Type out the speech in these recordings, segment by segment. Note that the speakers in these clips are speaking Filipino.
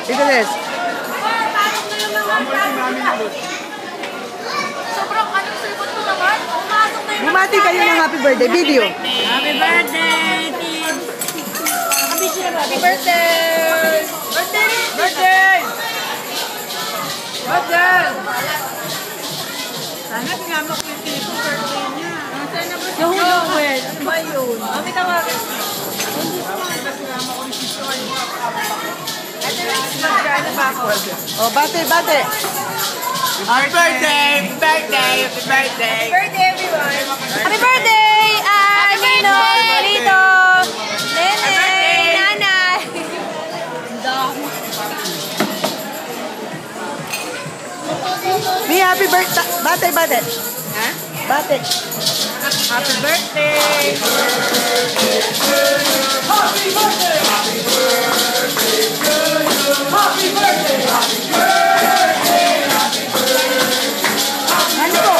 Ito Des. Sobrang anong silbot mo naman? Pumasok na yung Bumati kayo ng happy birthday video. Happy birthday, Tim! Happy birthday! Birthday! Birthday! Birthday! Sana pinama ko yung Tito birthday niya. Sana ba Yung Joel. Ano ba yun? Mami tawagin. Magkano ba ako? Oh, bate. Happy birthday! Happy birthday! Happy birthday! Birthday, everyone! Happy birthday! Nino, Lito, Nene, Nanay. May happy birthday. Bate. Ha? Bate. Happy birthday! Ano po?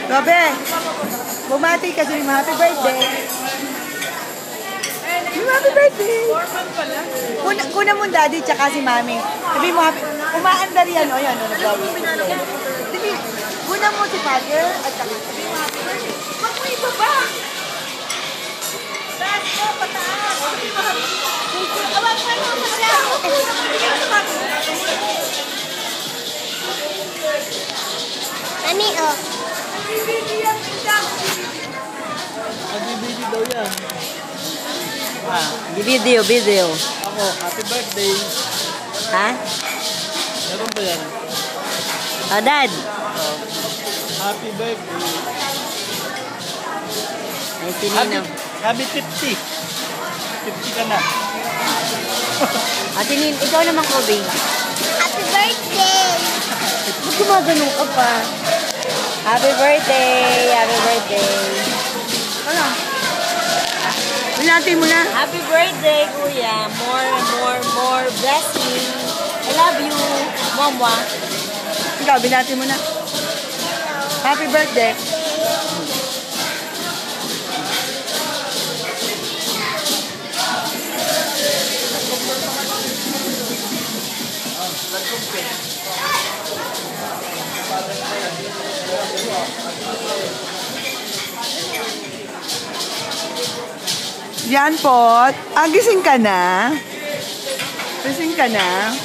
Gabi, bumati kasi yung happy birthday. Yung happy birthday. Kuna mo daddy tsaka si mami. Sabi mo happy, umaandar yan. O yan, nag-lobby. Sabi, kuna mo si father at saka sabi mo happy birthday. Wag mo ibaba. Taas ko, pataas. Sabi mo happy birthday. Awag mo yung Nani, oh. Magbibigay daw yan. Video. Ako, happy birthday. Ha? Meron ba yan? Dad. Happy birthday. Happy 50. 50 ka na. Ate Nin, ikaw naman, Kobe. Happy birthday! Ba't gumaganong ka pa? Happy birthday! Happy birthday! Ano? Binati mo na. Happy birthday, Kuya. More blessing. I love you, Mama. Ikaw, binati mo na. Happy birthday. Yan po. Gising ka na? Gising ka na?